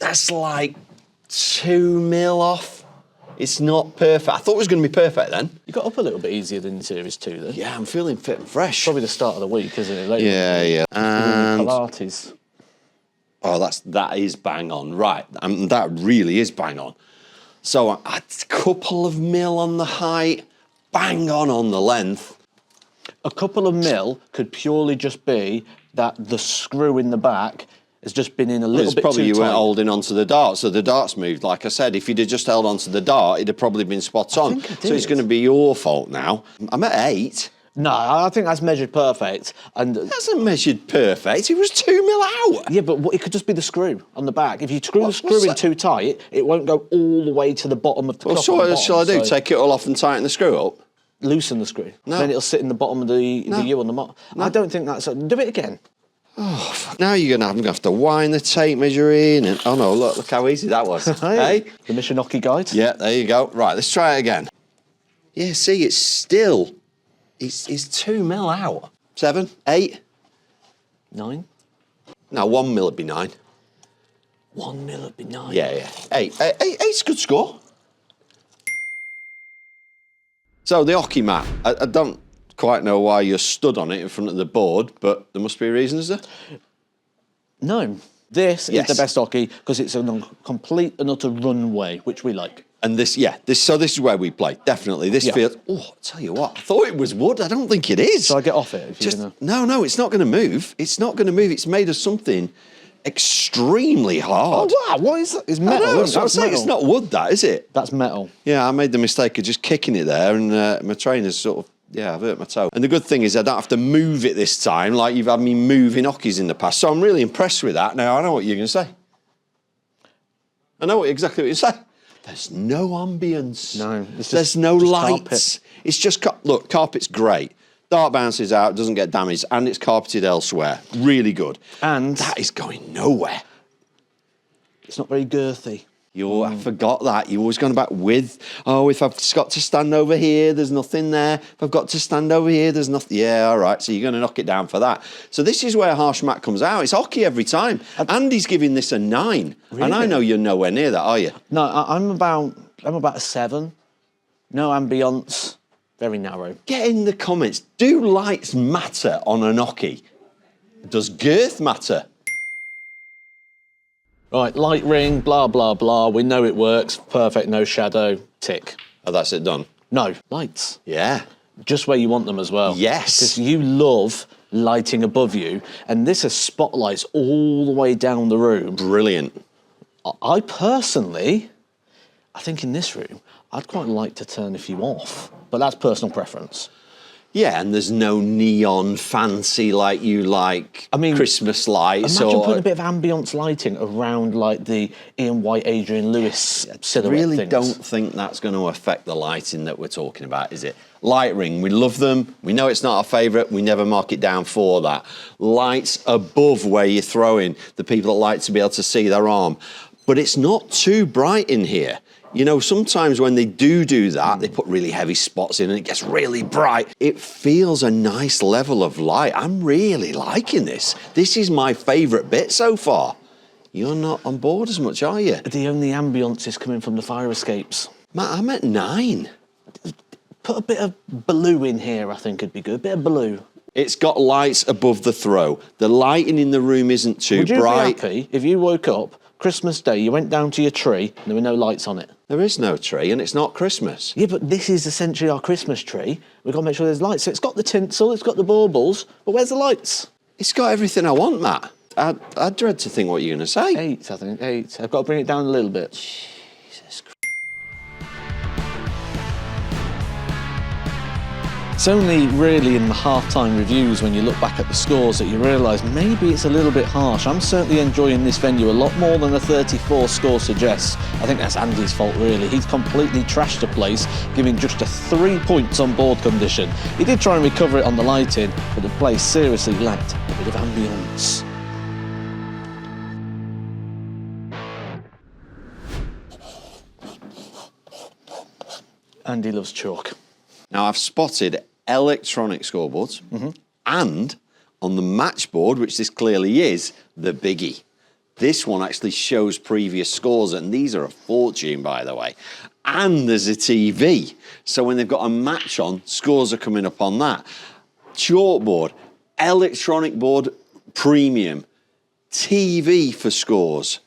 That's like 2 mil off. It's not perfect. I thought it was going to be perfect then. You got up a little bit easier than Series 2 then. Yeah, I'm feeling fit and fresh. Probably the start of the week, isn't it? Later Yeah. And Pilates. oh, that is bang on. Right, that really is bang on. So a couple of mil on the height, bang on the length. A couple of mil could purely just be that the screw in the back has just been in a little bit Probably too you tight. weren't holding onto the dart, so the dart's moved. Like I said, if you'd have just held onto the dart, it'd have probably been spot on. think I So it's did. going to be your fault now. I'm at 8. No, I think that's measured perfect. And It hasn't measured perfect. It was 2 mil out. yeah, but it could just be the screw on the back. If you screw the screw in that? too tight, it won't go all the way to the bottom of the Well, cup. so at the what shall I bottom, do? so Take it all off and tighten the screw up? loosen the screw. No. Then it'll sit in the bottom of the U on the bottom. I don't think that's... Do it again. Now you're going to have to wind the tape measure in. And, oh, no, look how easy that was. Hey? The Michinoki guide. Yeah, there you go. Right, let's try it again. Yeah, see, it's still... It's 2 mil out. 7, 8? 9. No, 1 mil would be 9. 1 mil would be 9. Yeah. 8. 8's a good score. So the hockey mat, I don't quite know why you're stood on it in front of the board, but there must be a reason, is there? No. This Yes. is the best hockey because it's a complete and utter runway, which we like. And this is where we play, definitely. This Yeah. feels, I'll tell you what, I thought it was wood. I don't think it is. So I get off it if you're Just, gonna... no, it's not going to move. It's not going to move. It's made of something extremely hard. Oh, wow, what is that? It's I metal. know, that's what I'm That's saying. metal. It's not wood, that, is it? That's metal. Yeah, I made the mistake of just kicking it there, and my trainer's sort of, I've hurt my toe. And the good thing is I don't have to move it this time, like you've had me moving hockeys in the past. So I'm really impressed with that. Now, I know what you're going to say. I know exactly what you're saying. There's no ambience. No, it's There's just- no just lights. carpet. It's just, look, carpet's great. Dart bounces out, doesn't get damaged, and it's carpeted elsewhere. Really good. And That is going nowhere. it's not very girthy. I forgot that. You always gone about width. Oh, if I've just got to stand over here, there's nothing there. If I've got to stand over here, there's nothing. Yeah, all right. So you're going to knock it down for that. So this is where Harsh Matt comes out. It's hockey every time. Andy's giving this a 9. And I Really? know you're nowhere near that, are you? No, I'm about a 7. No ambience. Very narrow. Get in the comments. Do lights matter on an hockey? Does girth matter? Right, light ring, blah, blah, blah. We know it works. Perfect, no shadow. Tick. Oh, that's it done. No, lights. Yeah. Just where you want them as well. Yes. Because you love lighting above you, and this has spotlights all the way down the room. Brilliant. I personally, I think in this room, I'd quite like to turn a few off, but that's personal preference. Yeah, and there's no neon fancy like you like. I mean, Christmas lights. Imagine putting a bit of ambience lighting around like the Ian White, Adrian Lewis silhouette really things. don't think that's going to affect the lighting that we're talking about, is it? Light ring, we love them. We know it's not our favourite. We never mark it down for that. Lights above where you're throwing, the people that like to be able to see their arm. But it's not too bright in here. You know, sometimes when they do that, they put really heavy spots in and it gets really bright. It feels a nice level of light. I'm really liking this. This is my favourite bit so far. You're not on board as much, are you? The only ambience is coming from the fire escapes. Matt, I'm at 9. Put a bit of blue in here, I think would be good. A bit of blue. It's got lights above the throw. The lighting in the room isn't too Would you bright. be happy if you woke up Christmas Day, you went down to your tree, and there were no lights on it? There is no tree and it's not Christmas. Yeah, but this is essentially our Christmas tree. We've got to make sure there's lights. So it's got the tinsel, it's got the baubles, but where's the lights? It's got everything I want, Matt. I dread to think what you're going to say. 8, I think. 8. I've got to bring it down a little bit. Jesus Christ. It's only really in the half-time reviews when you look back at the scores that you realise maybe it's a little bit harsh. I'm certainly enjoying this venue a lot more than the 34 score suggests. I think that's Andy's fault, really. He's completely trashed the place, giving just a 3 points on board condition. He did try and recover it on the lighting, but the place seriously lacked a bit of ambience. Andy loves chalk. Now, I've spotted electronic scoreboards and on the match board, which this clearly is, the biggie. This one actually shows previous scores, and these are a fortune, by the way. And there's a TV. So when they've got a match on, scores are coming up on that. Chalkboard, electronic board, premium, TV for scores.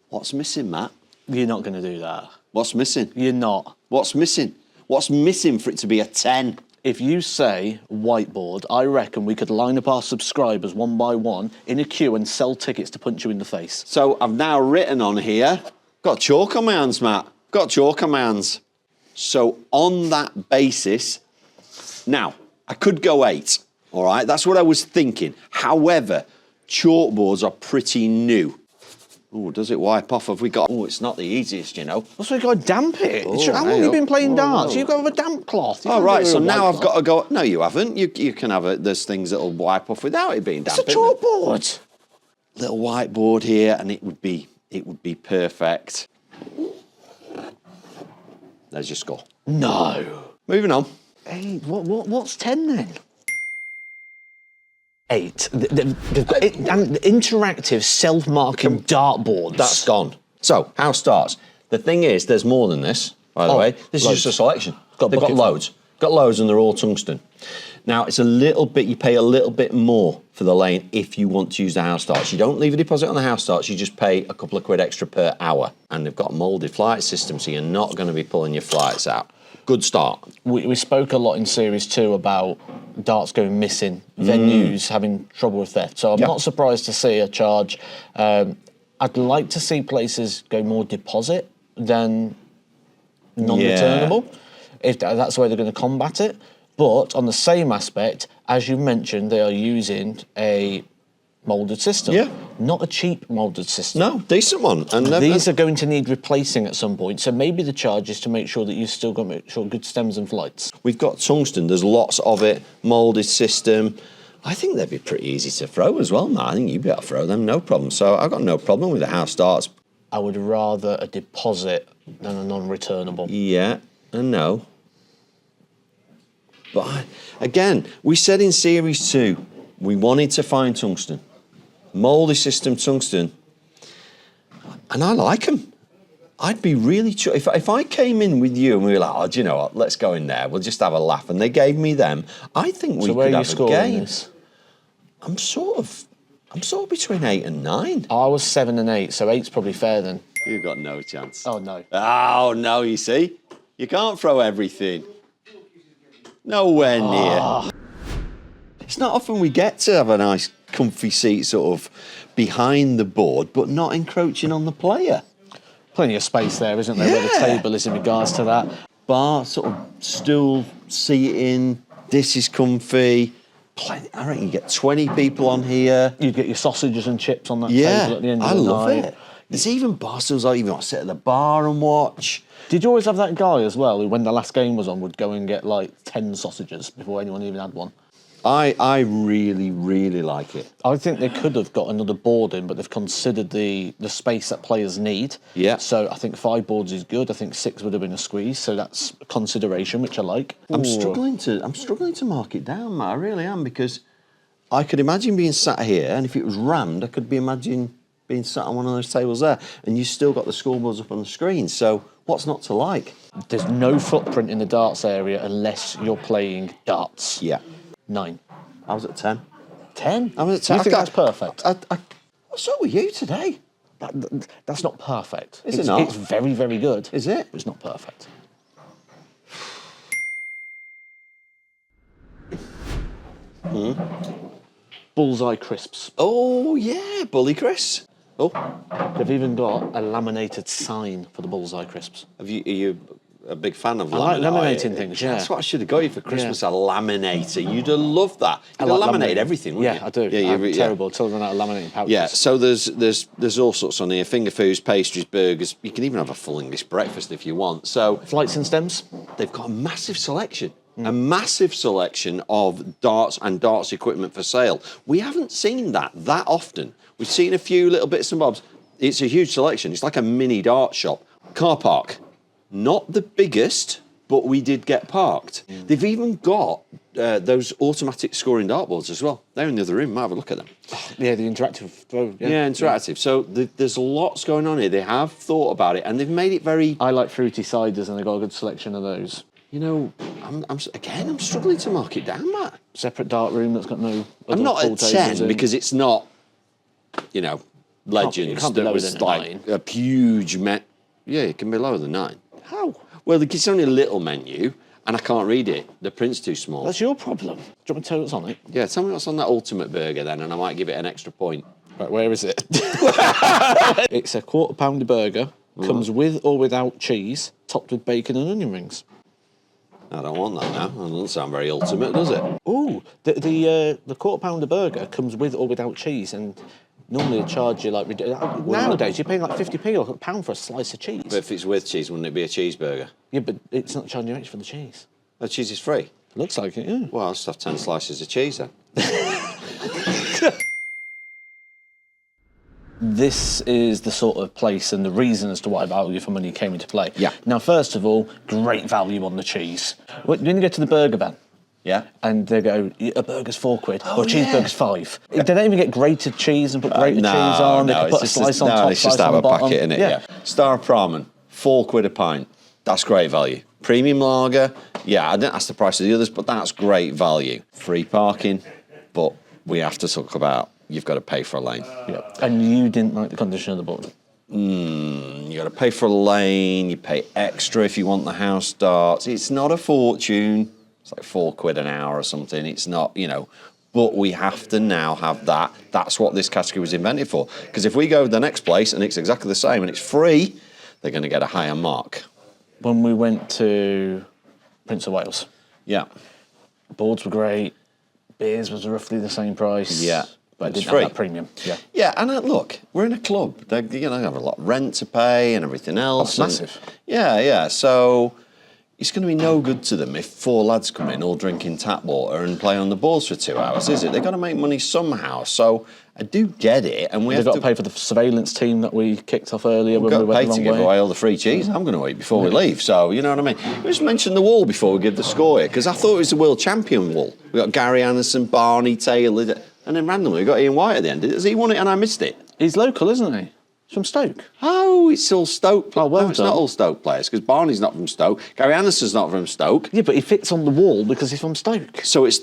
What's missing, Matt? You're not going to do that. What's missing? You're not. What's missing? What's missing for it to be a 10? If you say whiteboard, I reckon we could line up our subscribers one by one in a queue and sell tickets to punch you in the face. So I've now written on here, got chalk on my hands, Matt. Got chalk on my hands. So on that basis, now, I could go 8, all right? That's what I was thinking. However, chalkboards are pretty new. Oh, does it wipe off? Have we got... Oh, it's not the easiest, you know. That's why you got to damp it. Oh, How long have you been playing darts? You've got to have a damp cloth. Oh, right, so now I've got to go... No, you haven't. You can have it. There's things that'll wipe off without it being damp. It's a chalkboard. Little whiteboard here, and it would be perfect. There's your score. No. Moving on. 8. What's 10 then? 8. They've got and interactive self-marking dartboards. That's gone. So, house darts. The thing is, there's more than this, by the way. This is just a selection. They've got loads. Got loads, and they're all tungsten. Now, it's a little bit, you pay a little bit more for the lane if you want to use the house darts. You don't leave a deposit on the house darts, you just pay a couple of quid extra per hour. And they've got a moulded flight system, so you're not going to be pulling your flights out. Good start. We spoke a lot in Series 2 about darts going missing, venues having trouble with theft. So I'm not surprised to see a charge. I'd like to see places go more deposit than non-returnable, if that's the way they're going to combat it. But on the same aspect, as you mentioned, they are using a moulded system. Yeah. Not a cheap moulded system. No, decent one. And these are going to need replacing at some point. So maybe the charge is to make sure that you've still got good stems and flights. We've got tungsten. There's lots of it. Moulded system. I think they'd be pretty easy to throw as well, Matt. I think you'd be able to throw them, no problem. So I've got no problem with the house darts. I would rather a deposit than a non-returnable. Yeah, I know. But again, we said in Series 2, we wanted to find tungsten. Mouldy system tungsten. And I like them. I'd be really... If I came in with you and we were like, oh, do you know what, let's go in there, we'll just have a laugh, and they gave me them, I think we could have a game. This? I'm sort of between 8 and 9. I was 7 and 8, so 8's probably fair then. You've got no chance. Oh, no. Oh, no, you see? You can't throw everything. Nowhere near. It's not often we get to have a nice comfy seat sort of behind the board, but not encroaching on the player. Plenty of space there, isn't there, where the table is in regards to that. Bar, sort of stool, seating, this is comfy. I reckon you get 20 people on here. You'd get your sausages and chips on that table at the end of the night. I love it. There's even bar stools I even want to sit at the bar and watch. Did you always have that guy as well who, when the last game was on, would go and get like 10 sausages before anyone even had one? I really, really like it. I think they could have got another board in, but they've considered the space that players need. Yeah. So I think 5 boards is good. I think 6 would have been a squeeze. So that's a consideration, which I like. I'm struggling to mark it down, Matt. I really am, because I could imagine being sat here, and if it was rammed, I could imagine being sat on one of those tables there, and you still got the scoreboards up on the screen. So what's not to like? There's no footprint in the darts area unless you're playing darts. Yeah. 9. I was at 10. 10? I was at 10. You think that's perfect? So were you today? That's not perfect. Is it not? It's very, very good. Is it? It's not perfect. Bullseye crisps. Oh, yeah, Bully Chris. Oh. They've even got a laminated sign for the Bullseye crisps. Are you a big fan of I like laminating things, yeah. That's what I should have got you for Christmas, a laminator. You'd have loved that. You'd have laminated everything, wouldn't you? Yeah, I do. Yeah, I'm terrible until I run out of laminating pouches. Yeah, so there's all sorts on here. Finger foods, pastries, burgers. You can even have a full English breakfast if you want. So flights and stems? They've got a massive selection. A massive selection of darts and darts equipment for sale. We haven't seen that often. We've seen a few little bits and bobs. It's a huge selection. It's like a mini dart shop. Car park. Not the biggest, but we did get parked. They've even got those automatic scoring dartboards as well. They're in the other room. Might have a look at them. Yeah, the interactive throw. Yeah, interactive. So there's lots going on here. They have thought about it, and they've made it very. I like fruity ciders, and they've got a good selection of those. You know, I'm struggling to mark it down, Matt. Separate dart room that's got no. I'm not at 10 because it's not, you know, Legends. It can't be that lower was than a like 9. a huge Yeah, it can be lower than 9. How? Well, it's only a little menu, and I can't read it. The print's too small. That's your problem. Do you want me to tell you what's on it? Yeah, tell me what's on that ultimate burger then, and I might give it an extra point. Right, where is it? It's a quarter pounder burger. Comes with or without cheese, topped with bacon and onion rings. I don't want that now. That doesn't sound very ultimate, does it? Ooh, the quarter pounder burger comes with or without cheese, and normally they charge you like nowadays you're paying like 50p or £1 for a slice of cheese. But if it's with cheese, wouldn't it be a cheeseburger? Yeah, but it's not charging you extra for the cheese. The cheese is free. Looks like it, yeah. Well, I'll just have 10 slices of cheese then. This is the sort of place and the reason as to why value for money came into play. Yeah. Now, first of all, great value on the cheese. When you go to the burger van, Yeah. and they go, a burger's £4 or a cheeseburger's £5. They don't even get grated cheese and put grated cheese on. They can put a slice on top, it's just slice out on of the a bottom. packet, innit? Yeah. Star of Pramen, £4 a pint. That's great value. Premium lager, yeah, I didn't ask the price of the others, but that's great value. Free parking, but we have to talk about you've got to pay for a lane. Yeah. And you didn't like the condition of the board. You got to pay for a lane, you pay extra if you want the house darts. It's not a fortune. It's like £4 an hour or something. It's not, you know, but we have to now have that. That's what this category was invented for. Because if we go to the next place and it's exactly the same and it's free, they're going to get a higher mark. When we went to Prince of Wales, Yeah. boards were great, beers was roughly the same price. Yeah. But it It's didn't free. have that premium. Yeah. Yeah, and look, we're in a club. They, you know, they have a lot of rent to pay and everything else. That's and- massive. Yeah. So it's going to be no good to them if 4 lads come in all drinking tap water and play on the balls for 2 hours, is it? They've got to make money somehow. So I do get it, and we They've have got to pay for the surveillance team that we kicked off earlier when We've we got to went pay the to wrong give way. away all the free cheese. I'm going to eat before we leave. So you know what I mean. We just mentioned the wall before we give the score here because I thought it was the world champion wall. We got Gary Anderson, Barney, Taylor, and then randomly we got Ian White at the end. Has he won it and I missed it? He's local, isn't he? He's from Stoke. Oh, it's all Stoke. Oh, well no, it's done. not all Stoke players because Barney's not from Stoke. Gary Anderson's not from Stoke. Yeah, but he fits on the wall because he's from Stoke. So it's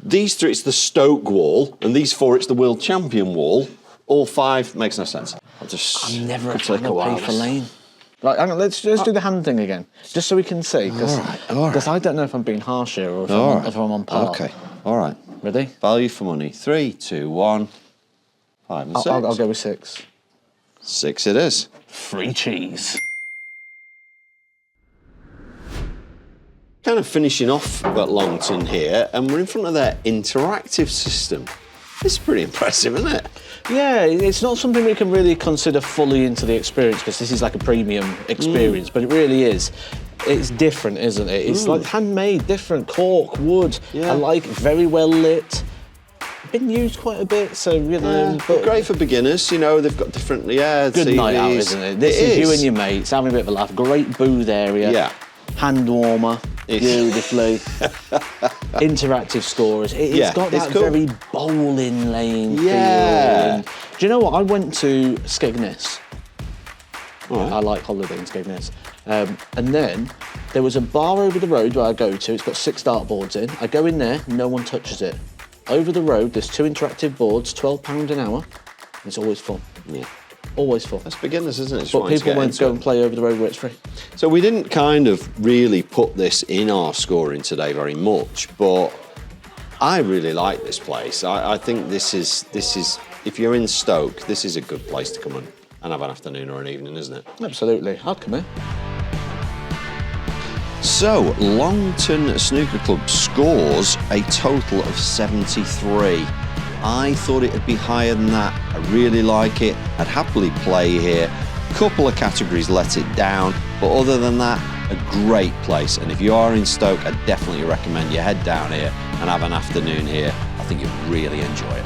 these 3, it's the Stoke wall, and these 4, it's the world champion wall. All 5 makes no sense. I'm never a could take fan a of while. pay for lane. Right, hang on, let's do the hand thing again, just so we can see, All right. I don't know if I'm being harsh here or if I'm on par. Okay, all right. Ready? Value for money. 3, 2, 1. 5 and 6. I'll go with 6. 6 it is. Free cheese. Kind of finishing off at Longton here, and we're in front of their interactive system. This is pretty impressive, isn't it? Yeah, it's not something we can really consider fully into the experience because this is like a premium experience, but it really is. It's different, isn't it? It's like handmade, different, cork, wood, Yeah. I like very well lit. Been used quite a bit, so you know. But great for beginners, you know, they've got different, Good TVs. night out, isn't it? This is you and your mates having a bit of a laugh. Great booth area. Yeah. Hand warmer, It's- beautifully. Interactive scorers. It's Yeah, got it's that cool. very bowling lane Yeah. feel. And do you know what? I went to Skegness. Right. I like holiday in Skegness. And then there was a bar over the road where I go to. It's got 6 dartboards in. I go in there, no one touches it. Over the road, there's 2 interactive boards, £12 an hour. It's always fun. Yeah. Always fun. That's beginners, isn't it? Just But wanting to people get won't into go it. and play over the road where it's free. So we didn't kind of really put this in our scoring today very much, but I really like this place. I think this is if you're in Stoke, this is a good place to come and have an afternoon or an evening, isn't it? Absolutely. I'd come in. So, Longton Snooker Club scores a total of 73. I thought it'd be higher than that. I really like it. I'd happily play here. Couple of categories let it down, but other than that, a great place. And if you are in Stoke, I definitely recommend you head down here and have an afternoon here. I think you'll really enjoy it.